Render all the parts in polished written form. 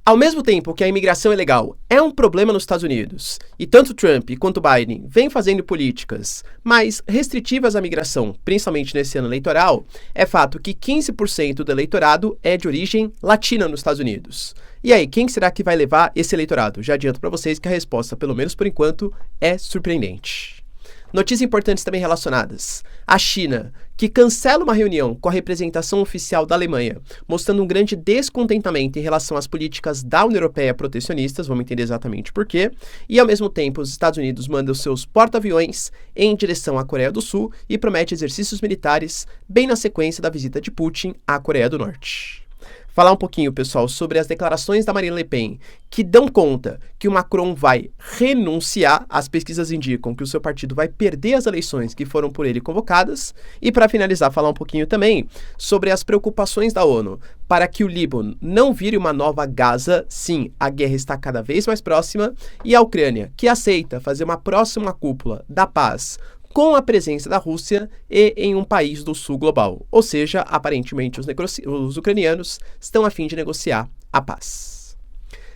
Ao mesmo tempo que a imigração ilegal é um problema nos Estados Unidos, e tanto Trump quanto Biden vêm fazendo políticas mais restritivas à migração, principalmente nesse ano eleitoral, é fato que 15% do eleitorado é de origem latina nos Estados Unidos. E aí, quem será que vai levar esse eleitorado? Já adianto para vocês que a resposta, pelo menos por enquanto, é surpreendente. Notícias importantes também relacionadas. A China, que cancela uma reunião com a representação oficial da Alemanha, mostrando um grande descontentamento em relação às políticas da União Europeia protecionistas, vamos entender exatamente por quê, e ao mesmo tempo os Estados Unidos mandam seus porta-aviões em direção à Coreia do Sul e promete exercícios militares bem na sequência da visita de Putin à Coreia do Norte. Falar um pouquinho, pessoal, sobre as declarações da Marine Le Pen, que dão conta que o Macron vai renunciar. As pesquisas indicam que o seu partido vai perder as eleições que foram por ele convocadas. E para finalizar, falar um pouquinho também sobre as preocupações da ONU para que o Líbano não vire uma nova Gaza. Sim, a guerra está cada vez mais próxima. E a Ucrânia, que aceita fazer uma próxima cúpula da paz com a presença da Rússia e em um país do sul global. Ou seja, aparentemente os ucranianos estão a fim de negociar a paz.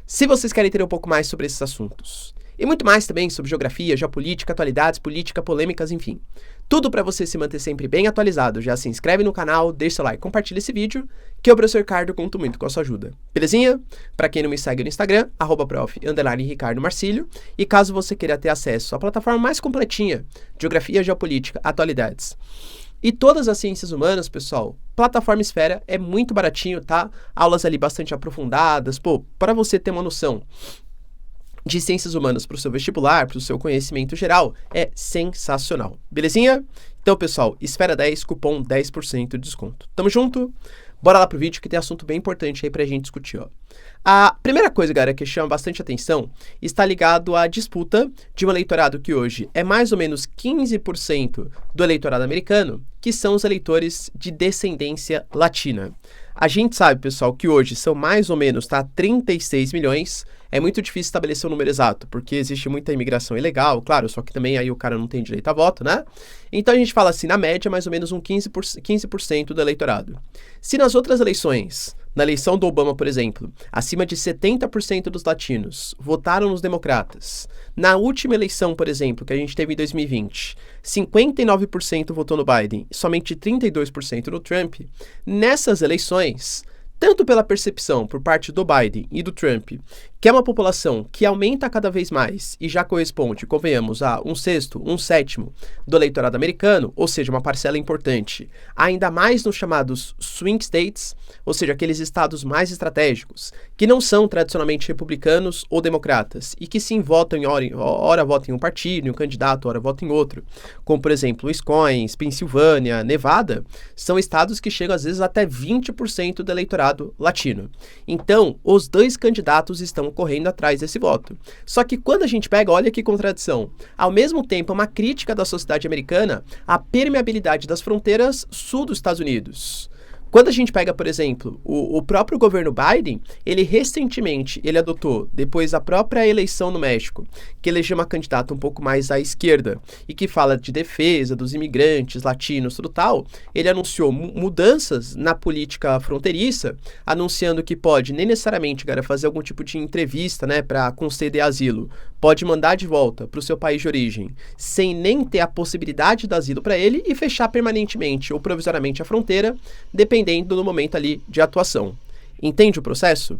Se vocês querem ter um pouco mais sobre esses assuntos, e muito mais também sobre geografia, geopolítica, atualidades, política, polêmicas, enfim, tudo para você se manter sempre bem atualizado, já se inscreve no canal, deixa seu like, compartilha esse vídeo, que o professor Ricardo conto muito com a sua ajuda. Belezinha? Para quem não me segue no Instagram, @prof_Ricardo Marcílio, e caso você queira ter acesso à plataforma mais completinha, geografia, geopolítica, atualidades, e todas as ciências humanas, pessoal, plataforma Esfera é muito baratinho, tá? Aulas ali bastante aprofundadas, para você ter uma noção de ciências humanas para o seu vestibular, para o seu conhecimento geral, é sensacional. Belezinha? Então, pessoal, Esfera 10, cupom 10% de desconto. Tamo junto? Bora lá pro vídeo que tem assunto bem importante aí pra gente discutir, ó. A primeira coisa, galera, que chama bastante atenção está ligado à disputa de um eleitorado que hoje é mais ou menos 15% do eleitorado americano, que são os eleitores de descendência latina. A gente sabe, pessoal, que hoje são mais ou menos, 36 milhões. É muito difícil estabelecer o número exato, porque existe muita imigração ilegal, claro, só que também aí o cara não tem direito a voto, né? Então a gente fala assim, na média, mais ou menos um 15% do eleitorado. Se nas outras eleições, na eleição do Obama, por exemplo, acima de 70% dos latinos votaram nos democratas, na última eleição, por exemplo, que a gente teve em 2020, 59% votou no Biden e somente 32% no Trump, nessas eleições, tanto pela percepção por parte do Biden e do Trump, que é uma população que aumenta cada vez mais e já corresponde, convenhamos, a 1/6, 1/7 do eleitorado americano, ou seja, uma parcela importante, ainda mais nos chamados swing states, ou seja, aqueles estados mais estratégicos, que não são tradicionalmente republicanos ou democratas, e que sim votam ora votam em um partido, em um candidato, ora votam em outro, como por exemplo, Wisconsin, Pensilvânia, Nevada, são estados que chegam às vezes até 20% do eleitorado latino. Então, os dois candidatos estão correndo atrás desse voto. Só que quando a gente pega, olha que contradição, ao mesmo tempo é uma crítica da sociedade americana à permeabilidade das fronteiras sul dos Estados Unidos. Quando a gente pega, por exemplo, o próprio governo Biden, ele recentemente, ele adotou, depois da própria eleição no México, que elegeu uma candidata um pouco mais à esquerda e que fala de defesa dos imigrantes latinos, tudo tal, ele anunciou mudanças na política fronteiriça, anunciando que pode, nem necessariamente, cara, fazer algum tipo de entrevista, né, para conceder asilo, pode mandar de volta para o seu país de origem, sem nem ter a possibilidade de asilo para ele e fechar permanentemente ou provisoriamente a fronteira, dependendo do momento ali de atuação. Entende o processo?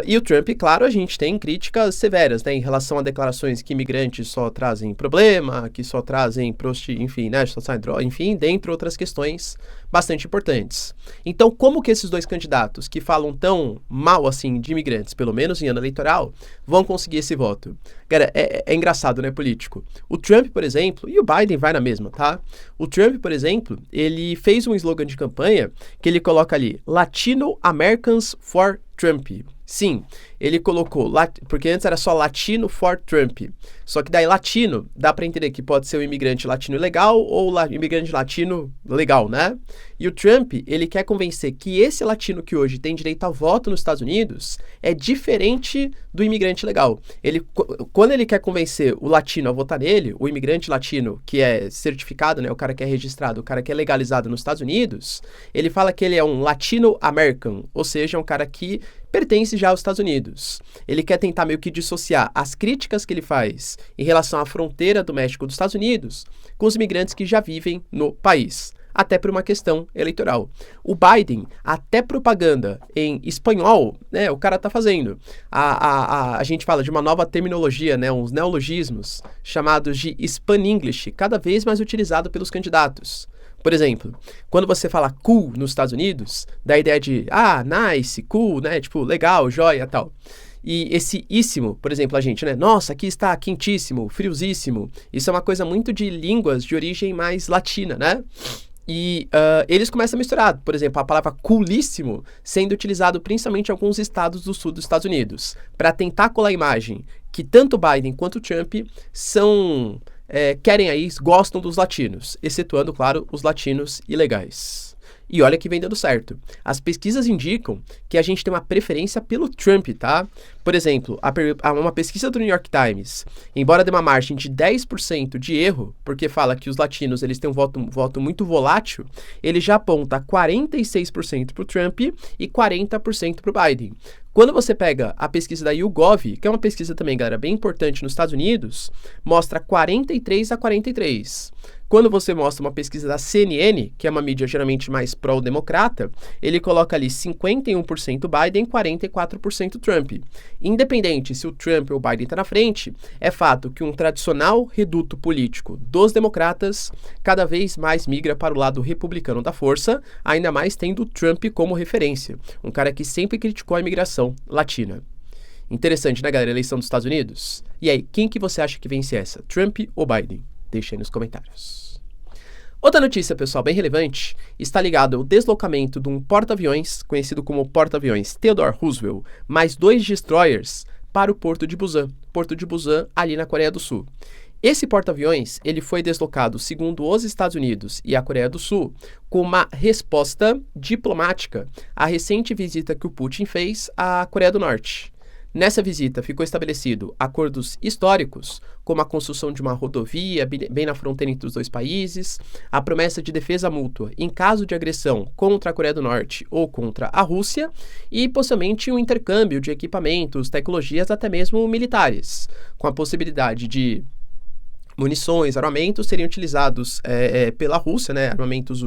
E o Trump, claro, a gente tem críticas severas, né, em relação a declarações que imigrantes só trazem problema, que só trazem enfim, né, só saem droga, enfim, dentre outras questões bastante importantes. Então, como que esses dois candidatos que falam tão mal assim de imigrantes, pelo menos em ano eleitoral, vão conseguir esse voto? Cara, é engraçado, né, político? O Trump, por exemplo, e o Biden vai na mesma, tá? O Trump, por exemplo, ele fez um slogan de campanha que ele coloca ali, Latino Americans for Trump. Sim, ele colocou, porque antes era só Latino for Trump, só que daí latino, dá para entender que pode ser um imigrante latino ilegal ou imigrante latino legal, né? E o Trump, ele quer convencer que esse latino que hoje tem direito a voto nos Estados Unidos é diferente do imigrante legal. Quando ele quer convencer o latino a votar nele, o imigrante latino que é certificado, né, o cara que é registrado, o cara que é legalizado nos Estados Unidos, ele fala que ele é um Latino American, ou seja, um cara que pertence já aos Estados Unidos. Ele quer tentar meio que dissociar as críticas que ele faz em relação à fronteira do México dos Estados Unidos com os imigrantes que já vivem no país, até por uma questão eleitoral. O Biden, até propaganda em espanhol, né, o cara tá fazendo. A gente fala de uma nova terminologia, né, uns neologismos chamados de Span-English, cada vez mais utilizado pelos candidatos. Por exemplo, quando você fala cool nos Estados Unidos, dá a ideia de, nice, cool, né, tipo, legal, joia, tal. E esse íssimo, por exemplo, a gente, né? Nossa, aqui está quentíssimo, friosíssimo. Isso é uma coisa muito de línguas de origem mais latina, né? E eles começam a misturar, por exemplo, a palavra coolíssimo sendo utilizado principalmente em alguns estados do sul dos Estados Unidos, para tentar colar a imagem que tanto Biden quanto Trump são... querem aí, gostam dos latinos, excetuando, claro, os latinos ilegais. E olha que vem dando certo. As pesquisas indicam que a gente tem uma preferência pelo Trump, tá? Por exemplo, uma pesquisa do New York Times, embora dê uma margem de 10% de erro, porque fala que os latinos eles têm um voto muito volátil, ele já aponta 46% para o Trump e 40% para o Biden. Quando você pega a pesquisa da YouGov, que é uma pesquisa também, galera, bem importante nos Estados Unidos, mostra 43-43. Quando você mostra uma pesquisa da CNN, que é uma mídia geralmente mais pró-democrata, ele coloca ali 51% Biden, 44% Trump. Independente se o Trump ou o Biden está na frente, é fato que um tradicional reduto político dos democratas cada vez mais migra para o lado republicano da força, ainda mais tendo Trump como referência, um cara que sempre criticou a imigração latina. Interessante, né, galera? Eleição dos Estados Unidos? E aí, quem que você acha que vence essa? Trump ou Biden? Deixa aí nos comentários. Outra notícia, pessoal, bem relevante, está ligado ao deslocamento de um porta-aviões, conhecido como porta-aviões Theodore Roosevelt, mais 2 destroyers para o Porto de Busan. Porto de Busan, ali na Coreia do Sul. Esse porta-aviões, ele foi deslocado, segundo os Estados Unidos e a Coreia do Sul, com uma resposta diplomática à recente visita que o Putin fez à Coreia do Norte. Nessa visita, ficou estabelecido acordos históricos, como a construção de uma rodovia bem na fronteira entre os dois países, a promessa de defesa mútua em caso de agressão contra a Coreia do Norte ou contra a Rússia, e possivelmente um intercâmbio de equipamentos, tecnologias, até mesmo militares, com a possibilidade de munições, armamentos seriam utilizados pela Rússia, né, armamentos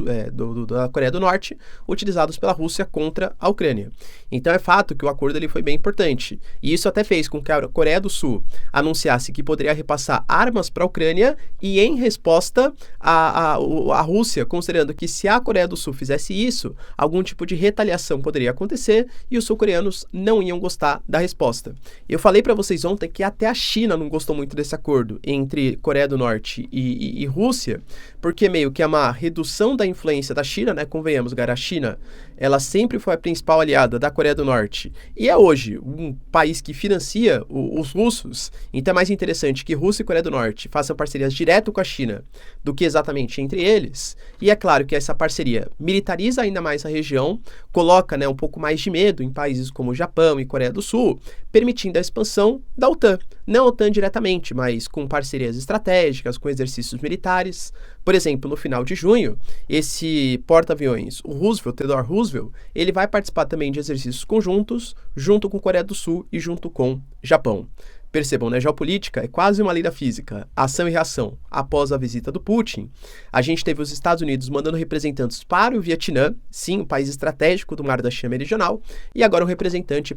da Coreia do Norte, utilizados pela Rússia contra a Ucrânia. Então é fato que o acordo ele foi bem importante. E isso até fez com que a Coreia do Sul anunciasse que poderia repassar armas para a Ucrânia e, em resposta, a Rússia, considerando que se a Coreia do Sul fizesse isso, algum tipo de retaliação poderia acontecer e os sul-coreanos não iam gostar da resposta. Eu falei para vocês ontem que até a China não gostou muito desse acordo entre Coreia do Norte e Rússia, porque meio que é uma redução da influência da China, né? Convenhamos, galera, a China, ela sempre foi a principal aliada da Coreia do Norte e é hoje um país que financia os russos, então é mais interessante que Rússia e Coreia do Norte façam parcerias direto com a China do que exatamente entre eles, e é claro que essa parceria militariza ainda mais a região, coloca, né, um pouco mais de medo em países como Japão e Coreia do Sul, permitindo a expansão da OTAN, não a OTAN diretamente, mas com parcerias estratégicas, com exercícios militares. Por exemplo, no final de junho, esse porta-aviões, o Roosevelt, Theodore Roosevelt, ele vai participar também de exercícios conjuntos, junto com Coreia do Sul e junto com Japão. Percebam, né? Geopolítica é quase uma lei da física, ação e reação. Após a visita do Putin, a gente teve os Estados Unidos mandando representantes para o Vietnã, sim, um país estratégico do Mar da China Meridional, e agora um representante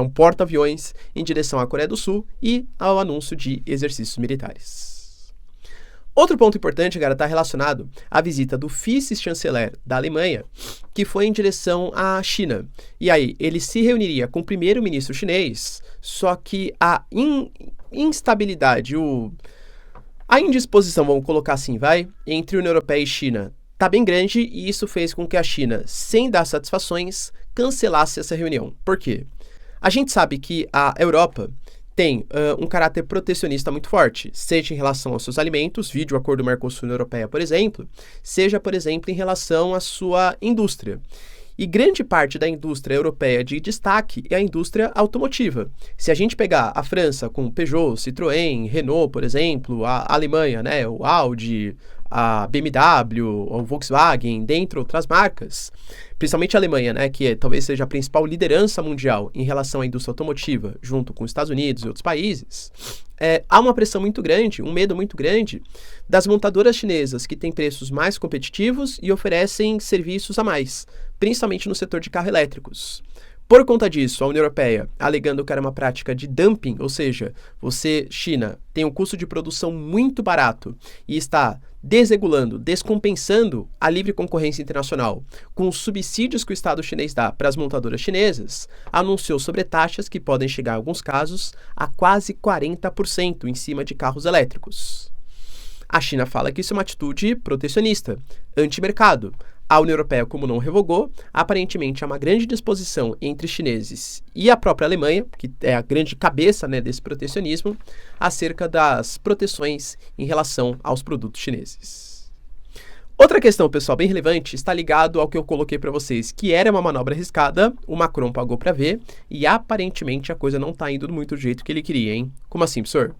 um porta-aviões em direção à Coreia do Sul e ao anúncio de exercícios militares. Outro ponto importante, galera, está relacionado à visita do vice-chanceler da Alemanha, que foi em direção à China. E aí, ele se reuniria com o primeiro-ministro chinês, só que a instabilidade, a indisposição, vamos colocar assim, entre União Europeia e China, está bem grande, e isso fez com que a China, sem dar satisfações, cancelasse essa reunião. Por quê? A gente sabe que a Europa tem um caráter protecionista muito forte, seja em relação aos seus alimentos, vide o acordo Mercosul-União Europeia, por exemplo, seja, por exemplo, em relação à sua indústria. E grande parte da indústria europeia de destaque é a indústria automotiva. Se a gente pegar a França com Peugeot, Citroën, Renault, por exemplo, a Alemanha, né, o Audi, a BMW, ou Volkswagen, dentre outras marcas, principalmente a Alemanha, né, que talvez seja a principal liderança mundial em relação à indústria automotiva, junto com os Estados Unidos e outros países, há uma pressão muito grande, um medo muito grande das montadoras chinesas que têm preços mais competitivos e oferecem serviços a mais, principalmente no setor de carros elétricos. Por conta disso, a União Europeia, alegando que era uma prática de dumping, ou seja, você, China, tem um custo de produção muito barato e está desregulando, descompensando a livre concorrência internacional com os subsídios que o Estado chinês dá para as montadoras chinesas, anunciou sobretaxas que podem chegar, em alguns casos, a quase 40% em cima de carros elétricos. A China fala que isso é uma atitude protecionista, anti-mercado. A União Europeia, como não revogou, aparentemente há uma grande disposição entre chineses e a própria Alemanha, que é a grande cabeça, né, desse protecionismo, acerca das proteções em relação aos produtos chineses. Outra questão, pessoal, bem relevante, está ligado ao que eu coloquei para vocês, que era uma manobra arriscada, o Macron pagou para ver, e aparentemente a coisa não está indo muito do jeito que ele queria, hein? Como assim, professor?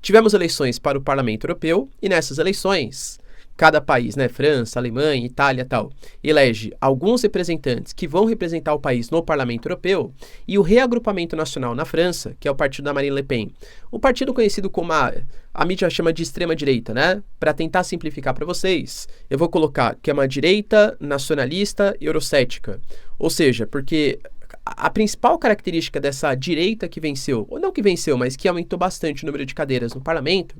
Tivemos eleições para o Parlamento Europeu, e nessas eleições, cada país, né, França, Alemanha, Itália e tal, elege alguns representantes que vão representar o país no Parlamento Europeu, e o Reagrupamento Nacional na França, que é o partido da Marine Le Pen, o partido conhecido como a mídia chama de extrema-direita, né? Para tentar simplificar para vocês, eu vou colocar que é uma direita nacionalista eurocética, ou seja, porque a principal característica dessa direita que venceu, ou não que venceu, mas que aumentou bastante o número de cadeiras no parlamento,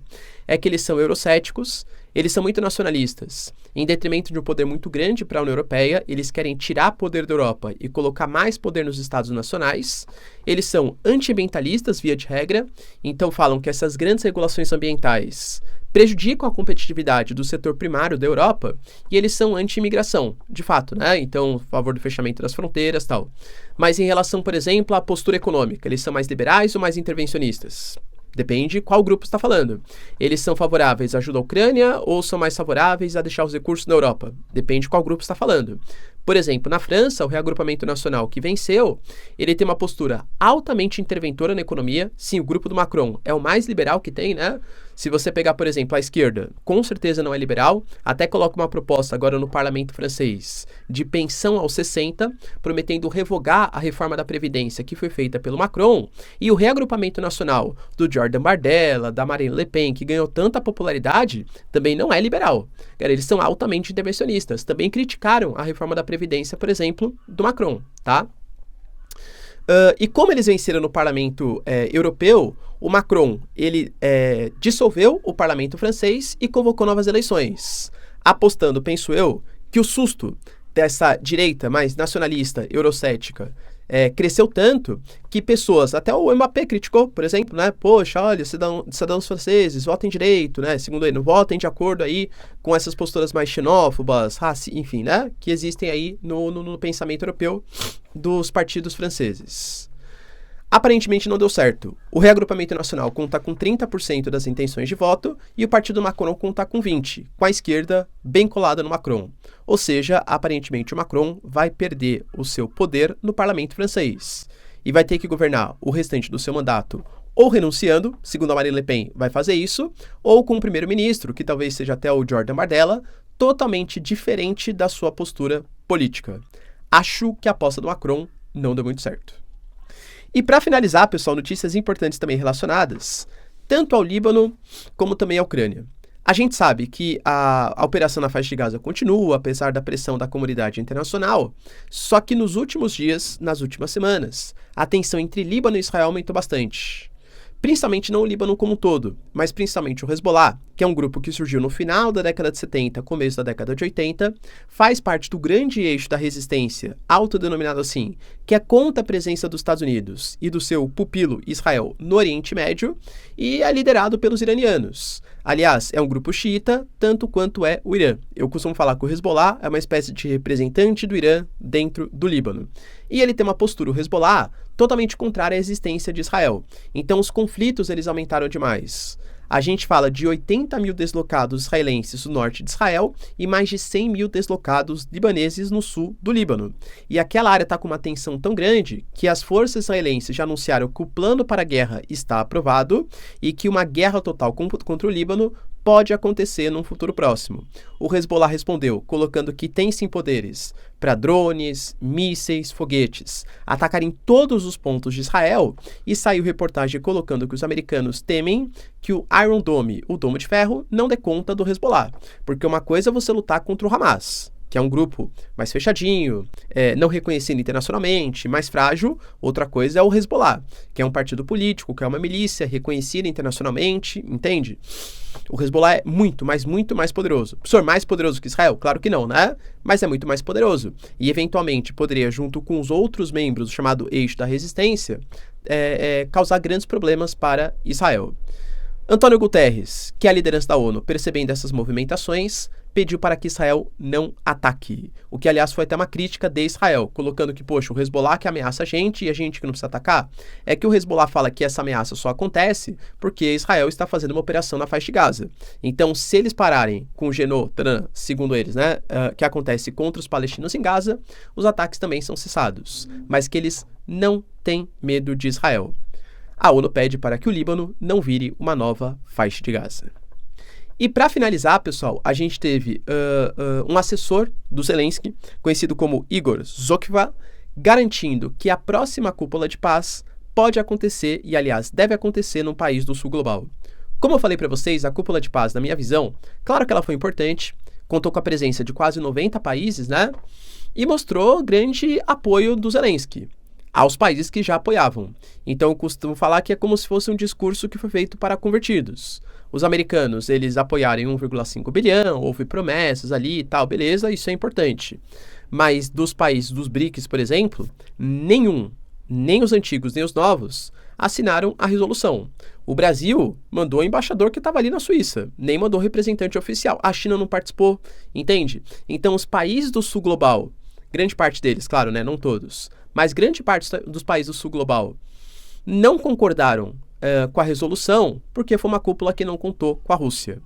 é que eles são eurocéticos, eles são muito nacionalistas. Em detrimento de um poder muito grande para a União Europeia, eles querem tirar poder da Europa e colocar mais poder nos estados nacionais. Eles são antiambientalistas, via de regra, então falam que essas grandes regulações ambientais prejudicam a competitividade do setor primário da Europa, e eles são anti-imigração, de fato, né? Então, a favor do fechamento das fronteiras e tal. Mas em relação, por exemplo, à postura econômica, eles são mais liberais ou mais intervencionistas? Depende qual grupo está falando. Eles são favoráveis à ajuda à Ucrânia ou são mais favoráveis a deixar os recursos na Europa? Depende qual grupo está falando. Por exemplo, na França, o Reagrupamento Nacional que venceu, ele tem uma postura altamente interventora na economia. Sim, o grupo do Macron é o mais liberal que tem, né? Se você pegar, por exemplo, a esquerda, com certeza não é liberal, até coloca uma proposta agora no parlamento francês de pensão aos 60, prometendo revogar a reforma da Previdência que foi feita pelo Macron, e o Reagrupamento Nacional do Jordan Bardella, da Marine Le Pen, que ganhou tanta popularidade, também não é liberal. Eles são altamente intervencionistas, também criticaram a reforma da Previdência, por exemplo, do Macron, tá? E como eles venceram no parlamento europeu, o Macron, ele dissolveu o parlamento francês e convocou novas eleições, apostando, penso eu, que o susto dessa direita mais nacionalista, eurocética, cresceu tanto que pessoas, até o Mbappé criticou, por exemplo, né? Poxa, olha, cidadãos franceses, votem direito, né? Segundo ele, não votem de acordo aí com essas posturas mais xenófobas, enfim, né? Que existem aí no pensamento europeu dos partidos franceses. Aparentemente não deu certo. O Reagrupamento Nacional conta com 30% das intenções de voto e o partido Macron conta com 20%, com a esquerda bem colada no Macron. Ou seja, aparentemente o Macron vai perder o seu poder no parlamento francês e vai ter que governar o restante do seu mandato ou renunciando, segundo a Marine Le Pen vai fazer isso, ou com um primeiro-ministro, que talvez seja até o Jordan Bardella, totalmente diferente da sua postura política. Acho que a aposta do Macron não deu muito certo. E para finalizar, pessoal, notícias importantes também relacionadas, tanto ao Líbano como também à Ucrânia. A gente sabe que a operação na faixa de Gaza continua, apesar da pressão da comunidade internacional, só que nos últimos dias, nas últimas semanas, a tensão entre Líbano e Israel aumentou bastante. Principalmente não o Líbano como um todo, mas principalmente o Hezbollah, que é um grupo que surgiu no final da década de 70, começo da década de 80, faz parte do grande eixo da resistência, autodenominado assim, que é contra a presença dos Estados Unidos e do seu pupilo Israel no Oriente Médio, e é liderado pelos iranianos. Aliás, é um grupo xiita, tanto quanto é o Irã. Eu costumo falar que o Hezbollah é uma espécie de representante do Irã dentro do Líbano. E ele tem uma postura, o Hezbollah, totalmente contrária à existência de Israel. Então os conflitos eles aumentaram demais. A gente fala de 80 mil deslocados israelenses no norte de Israel e mais de 100 mil deslocados libaneses no sul do Líbano. E aquela área está com uma tensão tão grande que as forças israelenses já anunciaram que o plano para a guerra está aprovado e que uma guerra total contra o Líbano pode acontecer num futuro próximo. O Hezbollah respondeu, colocando que tem sim poderes para drones, mísseis, foguetes, atacarem todos os pontos de Israel, e saiu reportagem colocando que os americanos temem que o Iron Dome, o Domo de Ferro, não dê conta do Hezbollah, porque uma coisa é você lutar contra o Hamas, que é um grupo mais fechadinho, não reconhecido internacionalmente, mais frágil. Outra coisa é o Hezbollah, que é um partido político, que é uma milícia reconhecida internacionalmente, entende? O Hezbollah é muito mais poderoso. Professor, mais poderoso que Israel? Claro que não, né? Mas é muito mais poderoso. E, eventualmente, poderia, junto com os outros membros do chamado Eixo da Resistência, causar grandes problemas para Israel. Antônio Guterres, que é a liderança da ONU, percebendo essas movimentações, pediu para que Israel não ataque. O que, aliás, foi até uma crítica de Israel, colocando que, poxa, o Hezbollah que ameaça a gente e a gente que não precisa atacar. É que o Hezbollah fala que essa ameaça só acontece porque Israel está fazendo uma operação na faixa de Gaza. Então, se eles pararem com o Genotran, segundo eles, né, que acontece contra os palestinos em Gaza, os ataques também são cessados. Mas que eles não têm medo de Israel. A ONU pede para que o Líbano não vire uma nova faixa de Gaza. E para finalizar, pessoal, a gente teve um assessor do Zelensky, conhecido como Igor Zokva, garantindo que a próxima cúpula de paz pode acontecer, e aliás, deve acontecer num país do sul global. Como eu falei para vocês, a cúpula de paz, na minha visão, claro que ela foi importante, contou com a presença de quase 90 países, né? E mostrou grande apoio do Zelensky aos países que já apoiavam. Então, eu costumo falar que é como se fosse um discurso que foi feito para convertidos. Os americanos, eles apoiaram em 1,5 bilhão, houve promessas ali e tal, beleza, isso é importante. Mas dos países dos BRICS, por exemplo, nenhum, nem os antigos, nem os novos, assinaram a resolução. O Brasil mandou o embaixador que estava ali na Suíça, nem mandou representante oficial. A China não participou, entende? Então, os países do sul global, grande parte deles, claro, né, não todos, mas grande parte dos países do sul global não concordaram com a resolução porque foi uma cúpula que não contou com a Rússia.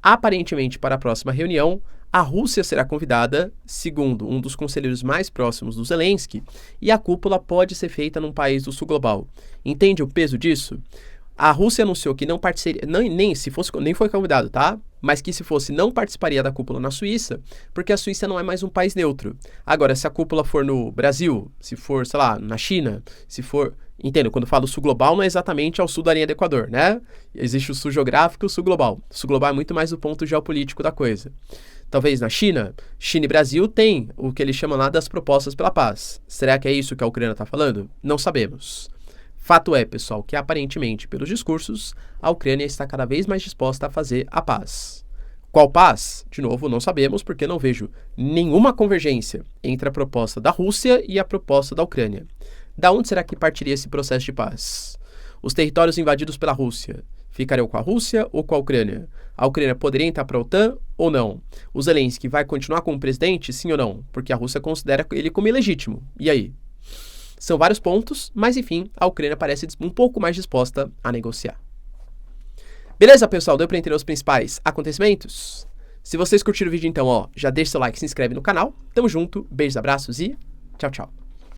Aparentemente, para a próxima reunião, a Rússia será convidada, segundo um dos conselheiros mais próximos do Zelensky, e a cúpula pode ser feita num país do sul global. Entende o peso disso? A Rússia anunciou que não participaria, nem foi convidado, tá? Mas que se fosse, não participaria da cúpula na Suíça, porque a Suíça não é mais um país neutro. Agora, se a cúpula for no Brasil, se for, sei lá, na China, se for... Entendo, quando eu falo sul global, não é exatamente ao sul da linha do Equador, né? Existe o sul geográfico e o sul global. O sul global é muito mais o ponto geopolítico da coisa. Talvez na China e Brasil tem o que eles chamam lá das propostas pela paz. Será que é isso que a Ucrânia está falando? Não sabemos. Fato é, pessoal, que aparentemente, pelos discursos, a Ucrânia está cada vez mais disposta a fazer a paz. Qual paz? De novo, não sabemos, porque não vejo nenhuma convergência entre a proposta da Rússia e a proposta da Ucrânia. Da onde será que partiria esse processo de paz? Os territórios invadidos pela Rússia ficariam com a Rússia ou com a Ucrânia? A Ucrânia poderia entrar para a OTAN ou não? O Zelensky vai continuar como presidente, sim ou não? Porque a Rússia considera ele como ilegítimo. E aí? São vários pontos, mas enfim, a Ucrânia parece um pouco mais disposta a negociar. Beleza, pessoal? Deu para entender os principais acontecimentos? Se vocês curtiram o vídeo, então, já deixa seu like, se inscreve no canal. Tamo junto, beijos, abraços e tchau, tchau.